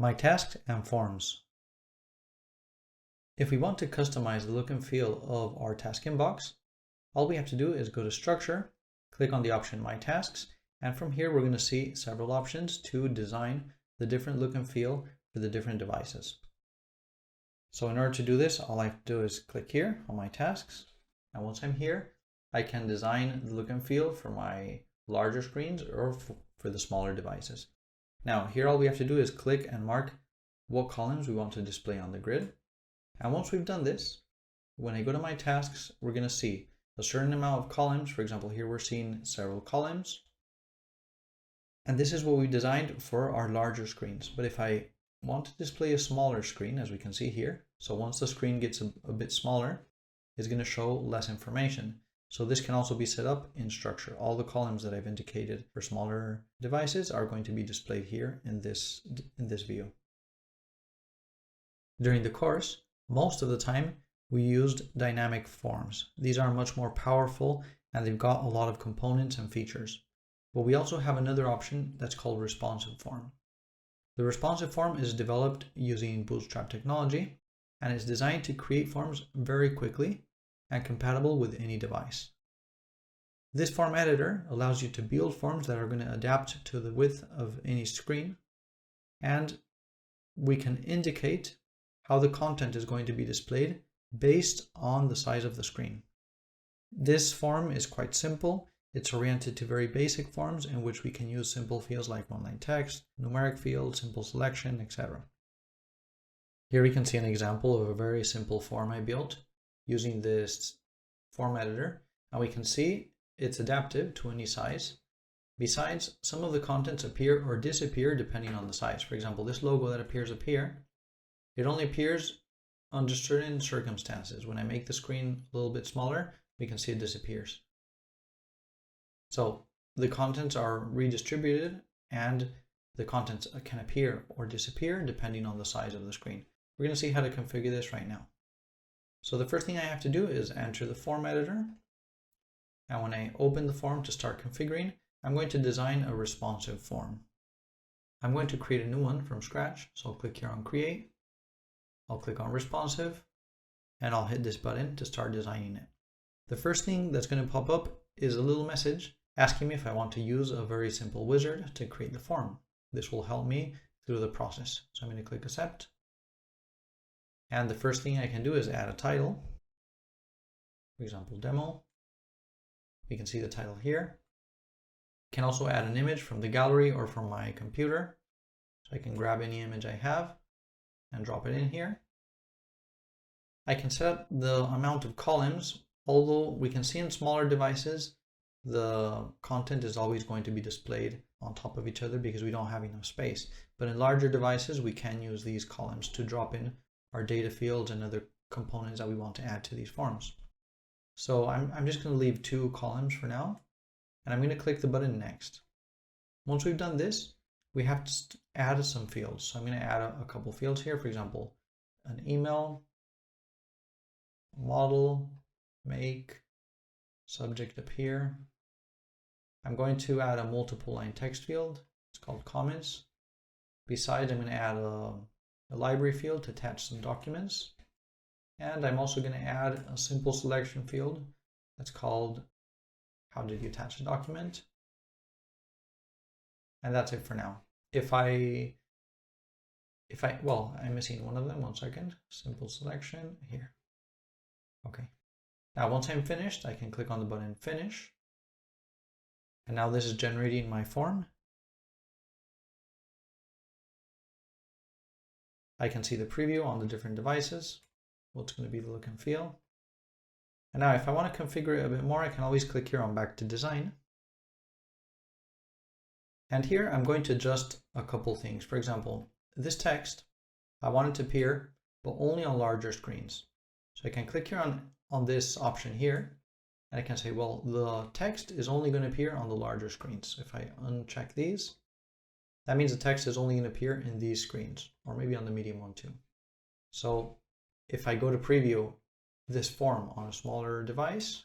My tasks and forms. If we want to customize the look and feel of our task inbox, all we have to do is go to Structure, click on the option My Tasks, and from here we're going to see several options to design the different look and feel for the different devices. So in order to do this, all I have to do is click here on My Tasks, and once I'm here, I can design the look and feel for my larger screens or for the smaller devices. Now here all we have to do is click and mark what columns we want to display on the grid. And once we've done this, when I go to my tasks, we're going to see a certain amount of columns. For example, here we're seeing several columns. And this is what we designed for our larger screens. But if I want to display a smaller screen, as we can see here, so once the screen gets a bit smaller, it's going to show less information. So this can also be set up in Structure. All the columns that I've indicated for smaller devices are going to be displayed here in this view. During the course, most of the time we used dynamic forms. These are much more powerful and they've got a lot of components and features. But we also have another option that's called responsive form. The responsive form is developed using Bootstrap technology and is designed to create forms very quickly and compatible with any device. This form editor allows you to build forms that are going to adapt to the width of any screen, and we can indicate how the content is going to be displayed based on the size of the screen. This form is quite simple. It's oriented to very basic forms in which we can use simple fields like one-line text, numeric fields, simple selection, etc. Here we can see an example of a very simple form I built using this form editor, and we can see it's adaptive to any size. Besides, some of the contents appear or disappear depending on the size. For example, this logo that appears up here, it only appears under certain circumstances. When I make the screen a little bit smaller, we can see it disappears. So the contents are redistributed and the contents can appear or disappear depending on the size of the screen. We're going to see how to configure this right now. So the first thing I have to do is enter the form editor. And when I open the form to start configuring, I'm going to design a responsive form. I'm going to create a new one from scratch. So I'll click here on Create. I'll click on Responsive, and I'll hit this button to start designing it. The first thing that's going to pop up is a little message asking me if I want to use a very simple wizard to create the form. This will help me through the process. So I'm going to click Accept. And the first thing I can do is add a title. For example, Demo. We can see the title here. I can also add an image from the gallery or from my computer. So I can grab any image I have and drop it in here. I can set up the amount of columns, although we can see in smaller devices, the content is always going to be displayed on top of each other because we don't have enough space. But in larger devices, we can use these columns to drop in our data fields and other components that we want to add to these forms. So I'm just going to leave 2 columns for now, and I'm going to click the button Next. Once we've done this, we have to add some fields. So I'm going to add a couple fields here. For example, an email, model, make, subject up here. I'm going to add a multiple line text field. It's called comments. Besides, I'm going to add a library field to attach some documents. And I'm also going to add a simple selection field that's called how did you attach a document? And that's it for now. I'm missing one of them, 1 second. Simple selection here. Okay. Now, once I'm finished, I can click on the button Finish. And now this is generating my form. I can see the preview on the different devices, what's going to be the look and feel. And now if I want to configure it a bit more, I can always click here on Back to Design. And here I'm going to adjust a couple things. For example, this text, I want it to appear, but only on larger screens. So I can click here on this option here, and I can say, well, the text is only going to appear on the larger screens. If I uncheck these, that means the text is only going to appear in these screens, or maybe on the medium one too. So if I go to preview this form on a smaller device,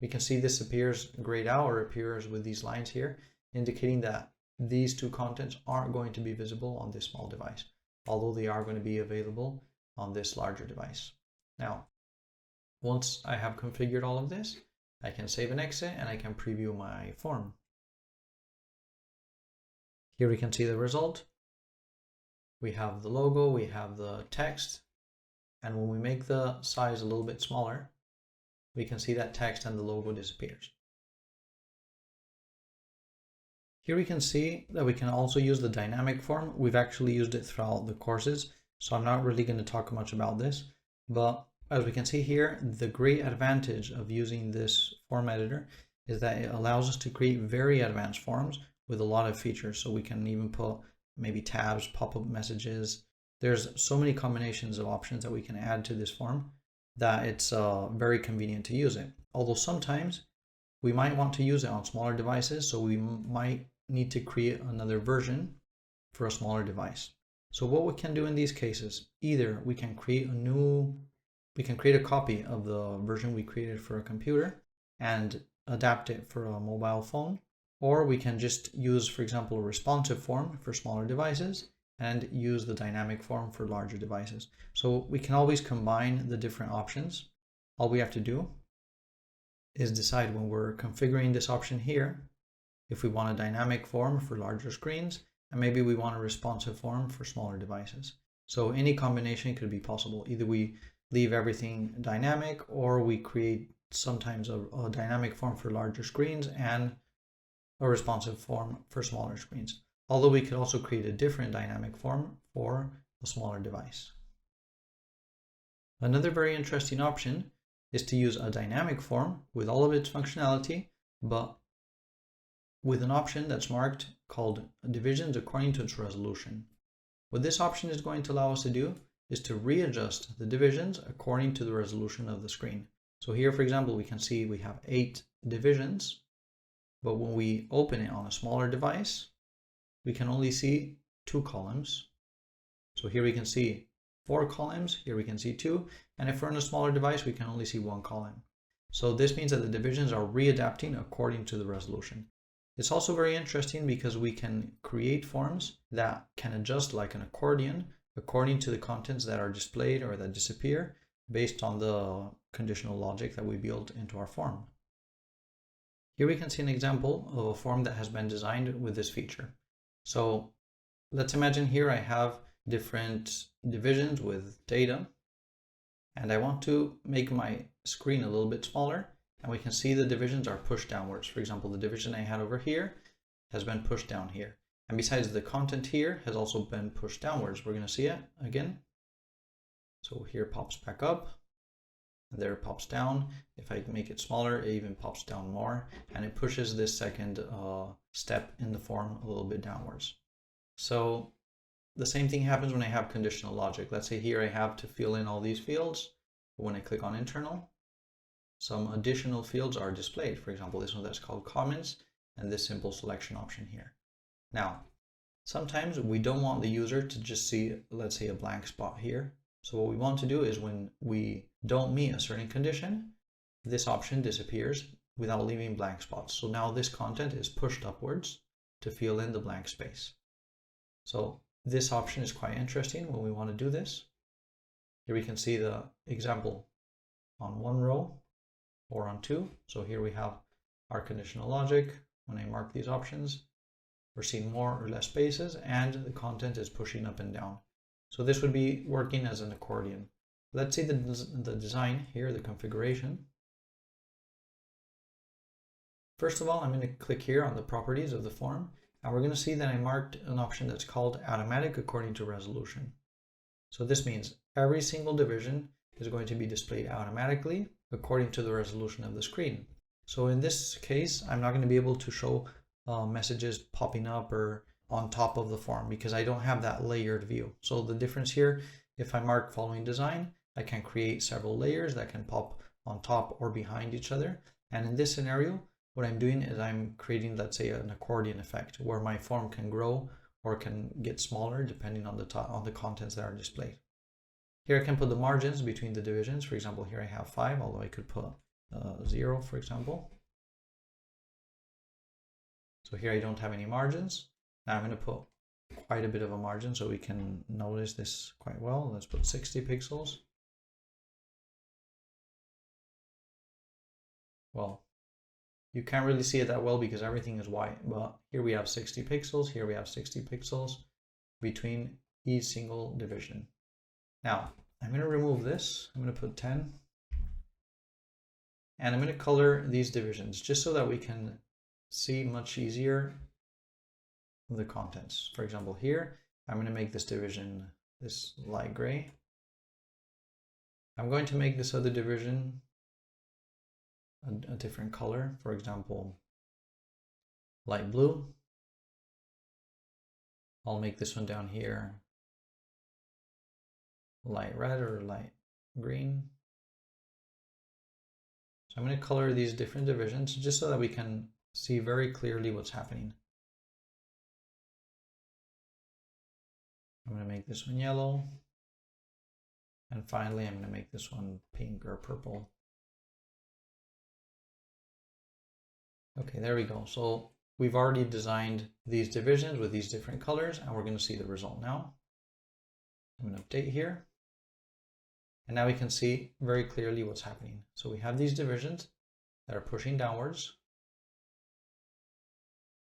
we can see this appears grayed out or appears with these lines here, indicating that these two contents aren't going to be visible on this small device, although they are going to be available on this larger device. Now, once I have configured all of this, I can save and exit, and I can preview my form. Here we can see the result. We have the logo, we have the text, and when we make the size a little bit smaller, we can see that text and the logo disappears. Here we can see that we can also use the dynamic form. We've actually used it throughout the courses, so I'm not really going to talk much about this, but as we can see here, the great advantage of using this form editor is that it allows us to create very advanced forms with a lot of features. So we can even put maybe tabs, pop-up messages. There's so many combinations of options that we can add to this form that it's very convenient to use it. Although sometimes we might want to use it on smaller devices, so we might need to create another version for a smaller device. So what we can do in these cases, either we can create a copy of the version we created for a computer and adapt it for a mobile phone, or we can just use, for example, a responsive form for smaller devices and use the dynamic form for larger devices. So we can always combine the different options. All we have to do is decide when we're configuring this option here, if we want a dynamic form for larger screens, and maybe we want a responsive form for smaller devices. So any combination could be possible. Either we leave everything dynamic, or we create sometimes a dynamic form for larger screens and a responsive form for smaller screens. Although we could also create a different dynamic form for a smaller device. Another very interesting option is to use a dynamic form with all of its functionality, but with an option that's marked called divisions according to its resolution. What this option is going to allow us to do is to readjust the divisions according to the resolution of the screen. So here, for example, we can see we have 8 divisions, but when we open it on a smaller device, we can only see 2 columns. So here we can see 4 columns, here we can see 2, and if we're on a smaller device, we can only see 1 column. So this means that the divisions are readapting according to the resolution. It's also very interesting because we can create forms that can adjust like an accordion according to the contents that are displayed or that disappear based on the conditional logic that we built into our form. Here we can see an example of a form that has been designed with this feature. So let's imagine here I have different divisions with data, and I want to make my screen a little bit smaller, and we can see the divisions are pushed downwards. For example, the division I had over here has been pushed down here. And besides, the content here has also been pushed downwards. We're going to see it again. So here it pops back up, and there it pops down. If I make it smaller, it even pops down more, and it pushes this second step in the form a little bit downwards. So the same thing happens when I have conditional logic. Let's say here I have to fill in all these fields. But when I click on internal, some additional fields are displayed. For example, this one that's called comments, and this simple selection option here. Now, sometimes we don't want the user to just see, let's say, a blank spot here. So what we want to do is when we don't meet a certain condition, this option disappears without leaving blank spots. So now this content is pushed upwards to fill in the blank space. So this option is quite interesting when we want to do this. Here we can see the example on one row or on 2. So here we have our conditional logic. When I mark these options, we're seeing more or less spaces, and the content is pushing up and down. So this would be working as an accordion. Let's see the design here, the configuration. First of all, I'm going to click here on the properties of the form, and we're going to see that I marked an option that's called automatic according to resolution. So this means every single division is going to be displayed automatically according to the resolution of the screen. So in this case, I'm not going to be able to show messages popping up or on top of the form because I don't have that layered view. So the difference here, if I mark following design, I can create several layers that can pop on top or behind each other. And in this scenario, what I'm doing is I'm creating, let's say, an accordion effect where my form can grow or can get smaller depending on the contents that are displayed. Here I can put the margins between the divisions. For example, here I have 5, although I could put 0, for example. So here I don't have any margins. Now I'm going to put quite a bit of a margin so we can notice this quite well. Let's put 60 pixels. Well, you can't really see it that well because everything is white, but here we have 60 pixels, here we have 60 pixels between each single division. Now, I'm going to remove this. I'm going to put 10. And I'm going to color these divisions just so that we can see much easier the contents. For example, here, I'm going to make this division this light gray. I'm going to make this other division a different color, for example, light blue. I'll make this one down here light red or light green. So I'm going to color these different divisions just so that we can see very clearly what's happening. I'm going to make this one yellow. And finally, I'm going to make this one pink or purple. Okay, there we go. So we've already designed these divisions with these different colors, and we're going to see the result now. I'm going to update here. And now we can see very clearly what's happening. So we have these divisions that are pushing downwards.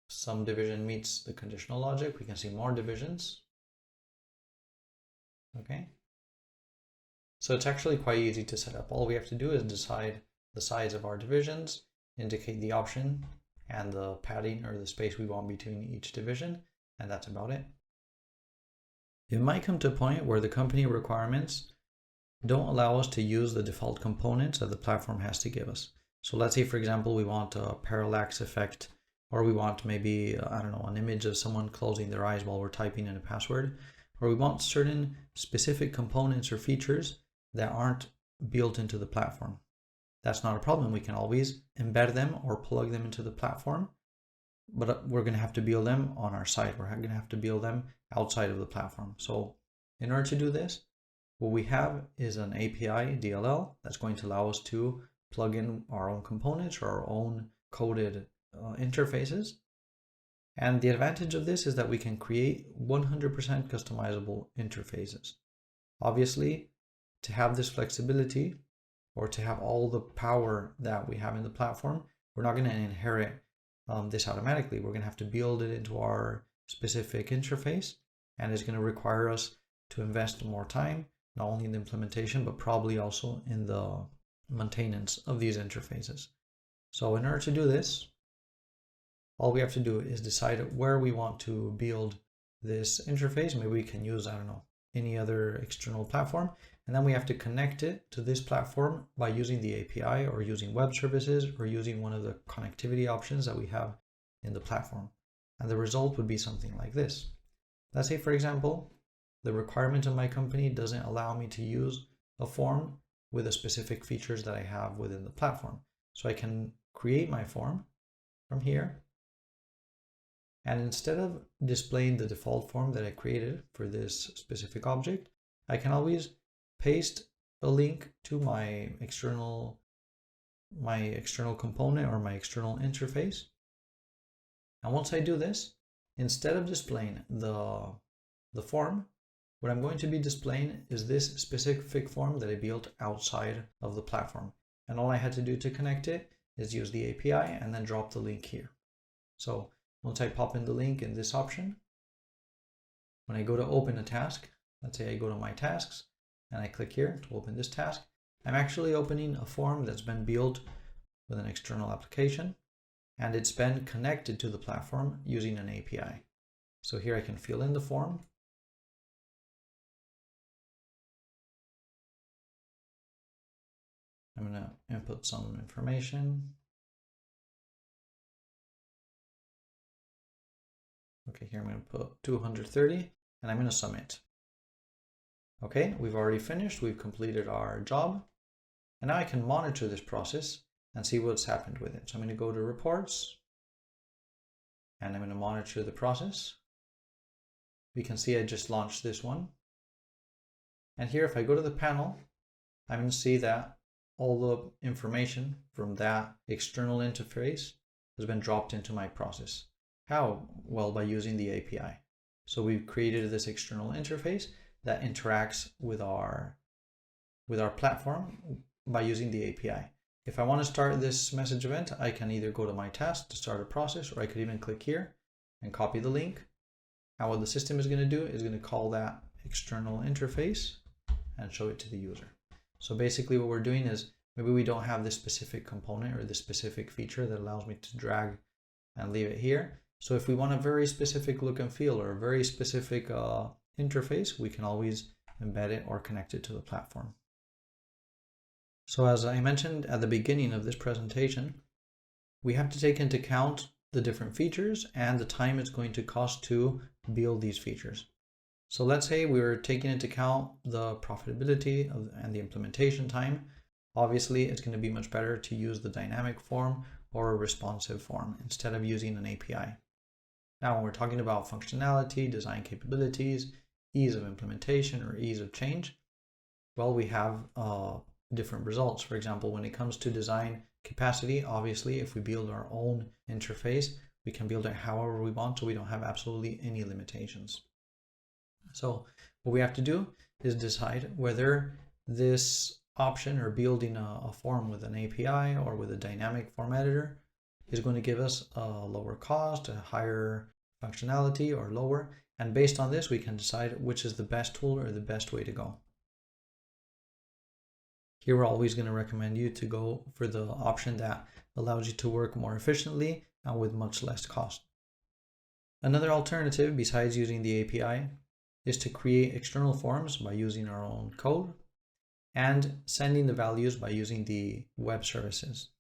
Some division meets the conditional logic. We can see more divisions. Okay. So it's actually quite easy to set up. All we have to do is decide the size of our divisions, indicate the option and the padding or the space we want between each division, and that's about it. It might come to a point where the company requirements don't allow us to use the default components that the platform has to give us. So let's say, for example, we want a parallax effect, or we want maybe, I don't know, an image of someone closing their eyes while we're typing in a password, or we want certain specific components or features that aren't built into the platform. That's not a problem. We can always embed them or plug them into the platform, but we're going to have to build them on our site. We're going to have to build them outside of the platform. So in order to do this, what we have is an API DLL that's going to allow us to plug in our own components or our own coded interfaces. And the advantage of this is that we can create 100% customizable interfaces. Obviously, to have this flexibility or to have all the power that we have in the platform, we're not going to inherit this automatically. We're going to have to build it into our specific interface, and it's going to require us to invest more time, not only in the implementation, but probably also in the maintenance of these interfaces. So in order to do this, all we have to do is decide where we want to build this interface. Maybe we can use, I don't know, any other external platform. And then we have to connect it to this platform by using the API or using web services or using one of the connectivity options that we have in the platform. And the result would be something like this. Let's say, for example, the requirement of my company doesn't allow me to use a form with the specific features that I have within the platform. So I can create my form from here. And instead of displaying the default form that I created for this specific object, I can always paste a link to my external component or my external interface. And once I do this, instead of displaying the form, what I'm going to be displaying is this specific form that I built outside of the platform. And all I had to do to connect it is use the API and then drop the link here. So once I pop in the link in this option, when I go to open a task, let's say I go to my tasks and I click here to open this task, I'm actually opening a form that's been built with an external application, and it's been connected to the platform using an API. So here I can fill in the form. I'm going to input some information. Okay, here I'm going to put 230 and I'm going to submit. Okay, we've already finished. We've completed our job. And now I can monitor this process and see what's happened with it. So I'm going to go to reports and I'm going to monitor the process. We can see I just launched this one. And here, if I go to the panel, I'm going to see that all the information from that external interface has been dropped into my process. How? Well, by using the API. So we've created this external interface that interacts with our platform by using the API. If I want to start this message event, I can either go to my task to start a process, or I could even click here and copy the link. And what the system is going to do is going to call that external interface and show it to the user. So basically what we're doing is, maybe we don't have this specific component or this specific feature that allows me to drag and leave it here. So if we want a very specific look and feel or a very specific interface, we can always embed it or connect it to the platform. So as I mentioned at the beginning of this presentation, we have to take into account the different features and the time it's going to cost to build these features. So let's say we were taking into account the profitability and the implementation time. Obviously, it's going to be much better to use the dynamic form or a responsive form instead of using an API. Now, when we're talking about functionality, design capabilities, ease of implementation, or ease of change, well, we have different results. For example, when it comes to design capacity, obviously, if we build our own interface, we can build it however we want, so we don't have absolutely any limitations. So what we have to do is decide whether this option or building a form with an API or with a dynamic form editor is going to give us a lower cost, a higher functionality, or lower. And based on this, we can decide which is the best tool or the best way to go. Here, we're always going to recommend you to go for the option that allows you to work more efficiently and with much less cost. Another alternative besides using the API is to create external forms by using our own code and sending the values by using the web services.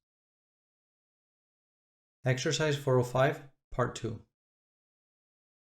Exercise 405, part 2.